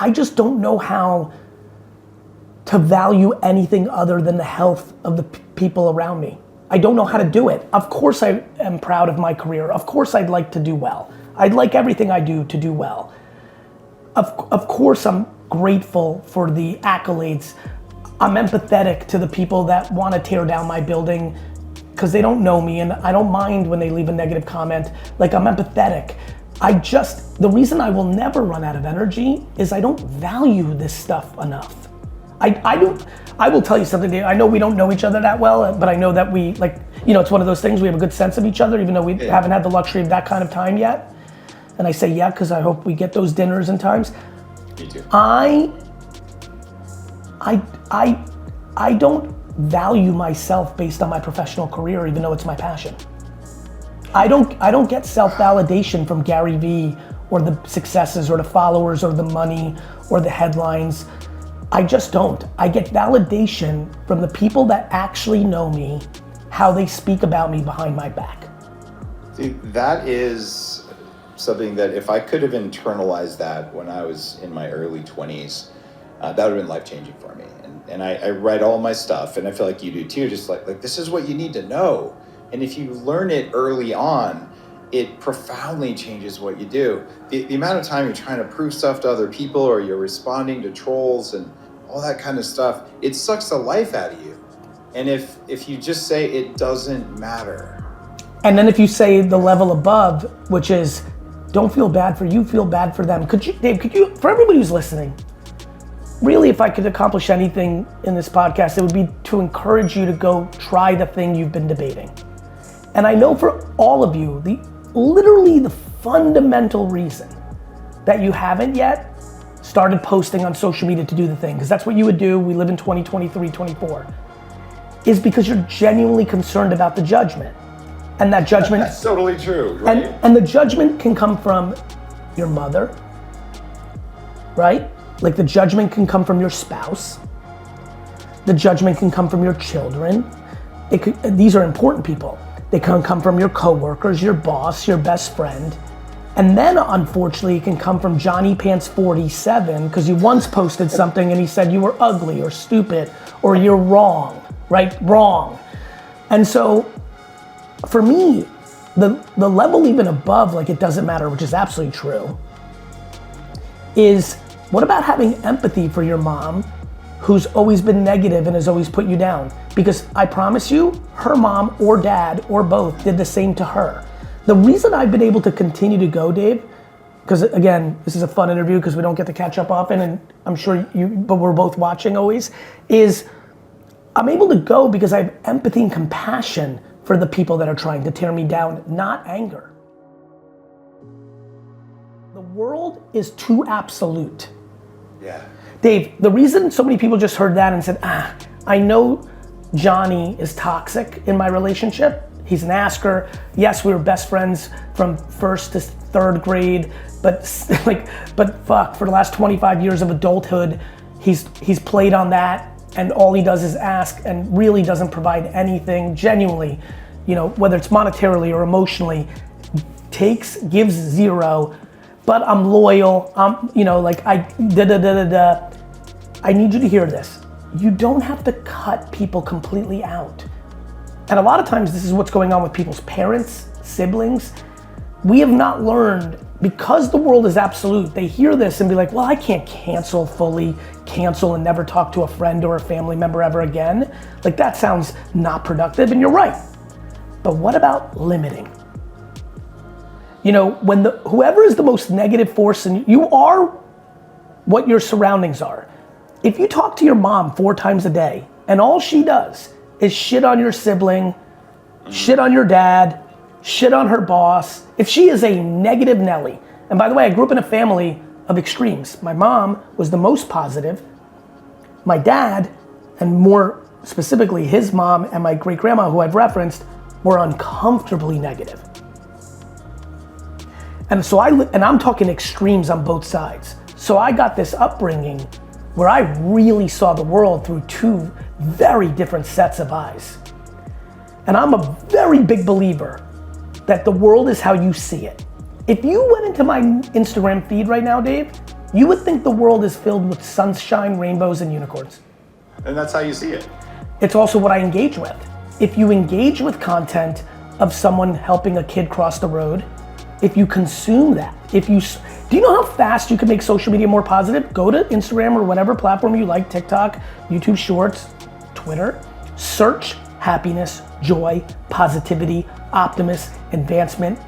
I just don't know how to value anything other than the health of the people around me. I don't know how to do it. Of course I am proud of my career. Of course I'd like to do well. I'd like everything I do to do well. Of course I'm grateful for the accolades. I'm empathetic to the people that want to tear down my building because they don't know me, and I don't mind when they leave a negative comment. Like, I'm empathetic. The reason I will never run out of energy is I don't value this stuff enough. I will tell you something, Dave. I know we don't know each other that well, but I know that we, like, you know, it's one of those things, we have a good sense of each other, even though we haven't had the luxury of that kind of time yet. And I say yeah, because I hope we get those dinners and times. Me too. I don't value myself based on my professional career, even though it's my passion. I don't get self-validation from Garyvee or the successes or the followers or the money or the headlines. I just don't. I get validation from the people that actually know me, how they speak about me behind my back. See, that is something that if I could have internalized that when I was in my early 20s, that would have been life-changing for me. And I write all my stuff, and I feel like you do too, just like this is what you need to know. And if you learn it early on, it profoundly changes what you do. The amount of time you're trying to prove stuff to other people, or you're responding to trolls and all that kind of stuff, it sucks the life out of you. And if you just say it doesn't matter. And then if you say the level above, which is, don't feel bad for you, feel bad for them. Dave, for everybody who's listening, really, if I could accomplish anything in this podcast, it would be to encourage you to go try the thing you've been debating. And I know for all of you, literally the fundamental reason that you haven't yet started posting on social media to do the thing, because that's what you would do, we live in 2023, 24, is because you're genuinely concerned about the judgment. And that judgment— That's totally true, right? And the judgment can come from your mother, right? Like, the judgment can come from your spouse. The judgment can come from your children. These are important people. They can come from your coworkers, your boss, your best friend. And then, unfortunately, it can come from Johnny Pants 47, because you once posted something and he said you were ugly or stupid or you're wrong, right? Wrong. And so, for me, the level even above, like, it doesn't matter, which is absolutely true, is what about having empathy for your mom, who's always been negative and has always put you down? Because I promise you, her mom or dad or both did the same to her. The reason I've been able to continue to go, Dave, because again, this is a fun interview because we don't get to catch up often, and I'm sure but we're both watching always, is I'm able to go because I have empathy and compassion for the people that are trying to tear me down, not anger. The world is too absolute. Yeah. Dave, the reason so many people just heard that and said, I know Johnny is toxic in my relationship. He's an asker. Yes, we were best friends from first to third grade, but fuck, for the last 25 years of adulthood, he's played on that, and all he does is ask and really doesn't provide anything genuinely, you know, whether it's monetarily or emotionally, gives zero, but I'm loyal, you know, like I need you to hear this. You don't have to cut people completely out. And a lot of times this is what's going on with people's parents, siblings. We have not learned, because the world is absolute, they hear this and be like, well, I can't cancel and never talk to a friend or a family member ever again. Like, that sounds not productive, and you're right. But what about limiting? You know, when whoever is the most negative force, and you are what your surroundings are. If you talk to your mom 4 times a day and all she does is shit on your sibling, shit on your dad, shit on her boss, if she is a negative Nelly, and by the way, I grew up in a family of extremes. My mom was the most positive. My dad, and more specifically his mom and my great grandma, who I've referenced, were uncomfortably negative. And so I'm talking extremes on both sides. So I got this upbringing where I really saw the world through 2 very different sets of eyes. And I'm a very big believer that the world is how you see it. If you went into my Instagram feed right now, Dave, You would think the world is filled with sunshine, rainbows, and unicorns. And that's how you see it. It's also what I engage with. If you engage with content of someone helping a kid cross the road, if you consume that, do you know how fast you can make social media more positive? Go to Instagram or whatever platform you like, TikTok, YouTube Shorts, Twitter, search happiness, joy, positivity, optimism, advancement,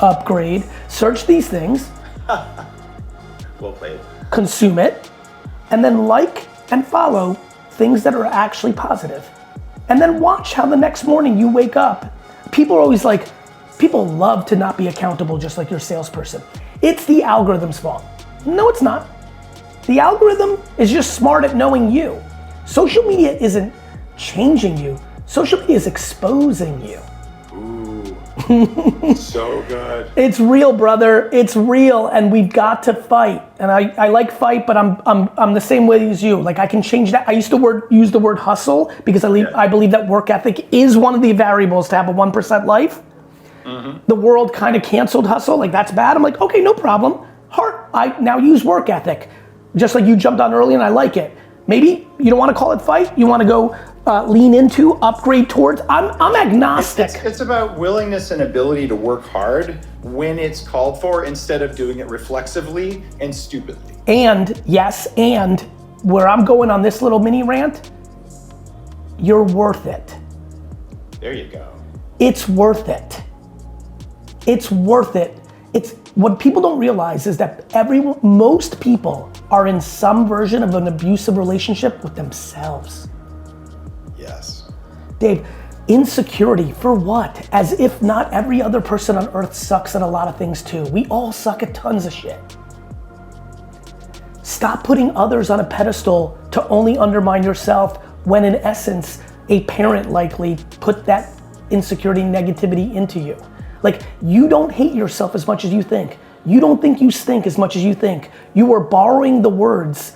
upgrade. Search these things. Well played. Consume it, and then like and follow things that are actually positive. And then watch how the next morning you wake up. People are always like, people love to not be accountable just like your salesperson. It's the algorithm's fault. No, it's not. The algorithm is just smart at knowing you. Social media isn't changing you. Social media is exposing you. Ooh, so good. It's real, brother. It's real, and we've got to fight. And I like fight, but I'm the same way as you. Like I can change that. I used to use the word hustle because I believe that work ethic is one of the variables to have a 1% life. Mm-hmm. The world kind of canceled hustle, like that's bad. I'm like, okay, no problem. I now use work ethic, just like you jumped on early, and I like it. Maybe you don't want to call it fight. You want to go lean into, upgrade towards. I'm agnostic. It's about willingness and ability to work hard when it's called for, instead of doing it reflexively and stupidly. And yes, and where I'm going on this little mini rant, you're worth it. There you go. It's worth it. It's worth it. It's what people don't realize is that most people are in some version of an abusive relationship with themselves. Yes. Dave, insecurity for what? As if not every other person on earth sucks at a lot of things too. We all suck at tons of shit. Stop putting others on a pedestal to only undermine yourself when in essence, a parent likely put that insecurity, negativity into you. Like, you don't hate yourself as much as you think. You don't think you stink as much as you think. You are borrowing the words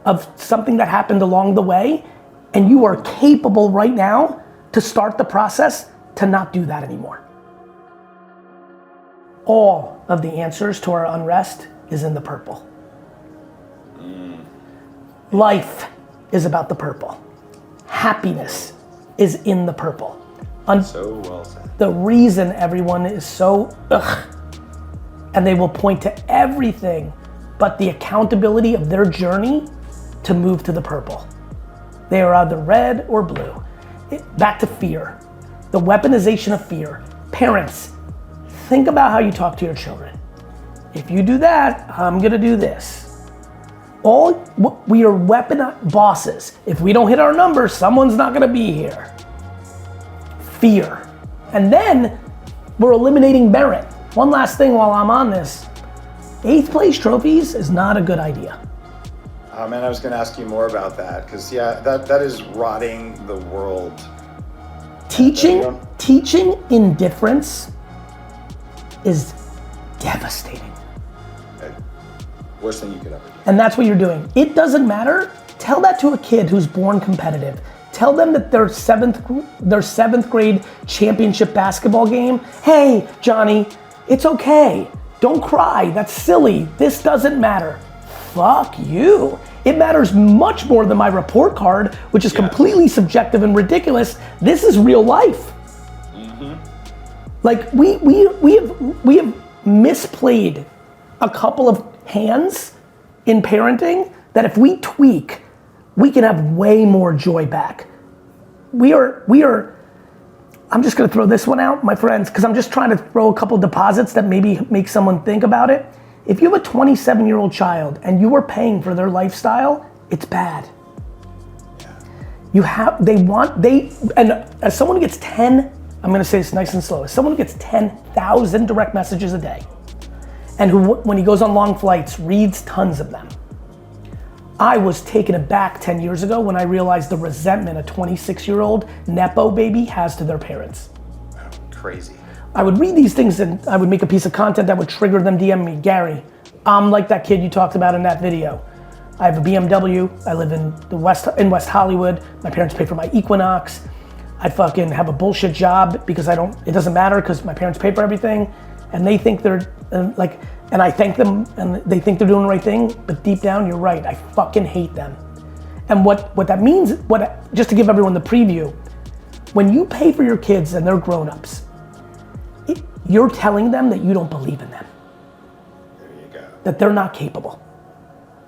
of something that happened along the way, and you are capable right now to start the process to not do that anymore. All of the answers to our unrest is in the purple. Life is about the purple. Happiness is in the purple. So well said. The reason everyone is so and they will point to everything but the accountability of their journey to move to the purple. They are either red or blue. Back to fear. The weaponization of fear. Parents, think about how you talk to your children. If you do that, I'm gonna do this. We are weapon bosses. If we don't hit our numbers, someone's not gonna be here. Fear. And then we're eliminating merit. One last thing while I'm on this. 8th place trophies is not a good idea. Oh man, I was gonna ask you more about that, because that is rotting the world. Teaching indifference is devastating. Worst thing you could ever do. And that's what you're doing. It doesn't matter. Tell that to a kid who's born competitive. Tell them that their seventh grade championship basketball game, hey, Johnny, it's okay. Don't cry, that's silly. This doesn't matter. Fuck you. It matters much more than my report card, which is completely subjective and ridiculous. This is real life. Mm-hmm. Like we have misplayed a couple of hands in parenting that if we tweak, we can have way more joy back. We are, I'm just gonna throw this one out, my friends, because I'm just trying to throw a couple deposits that maybe make someone think about it. If you have a 27-year-old child and you are paying for their lifestyle, it's bad. Yeah. And as someone who gets 10, I'm gonna say this nice and slow, as someone who gets 10,000 direct messages a day, and who, when he goes on long flights, reads tons of them, I was taken aback 10 years ago when I realized the resentment a 26-year-old Nepo baby has to their parents. Crazy. I would read these things and I would make a piece of content that would trigger them DM me, Gary, I'm like that kid you talked about in that video. I have a BMW, I live in West Hollywood, my parents pay for my Equinox, I fucking have a bullshit job because it doesn't matter because my parents pay for everything, and they think they're like, And I thank them, and they think they're doing the right thing, but deep down, you're right, I fucking hate them. And what that means, just to give everyone the preview, when you pay for your kids and they're grown-ups, you're telling them that you don't believe in them. There you go. That they're not capable.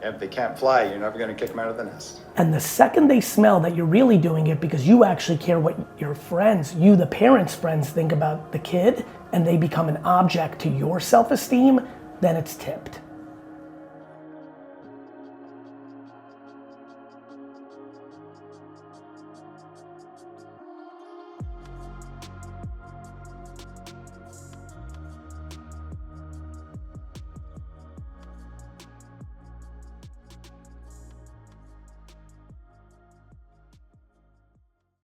If they can't fly, you're never gonna kick them out of the nest. And the second they smell that you're really doing it because you actually care what your friends, you the parents' friends think about the kid, and they become an object to your self-esteem, then it's tipped.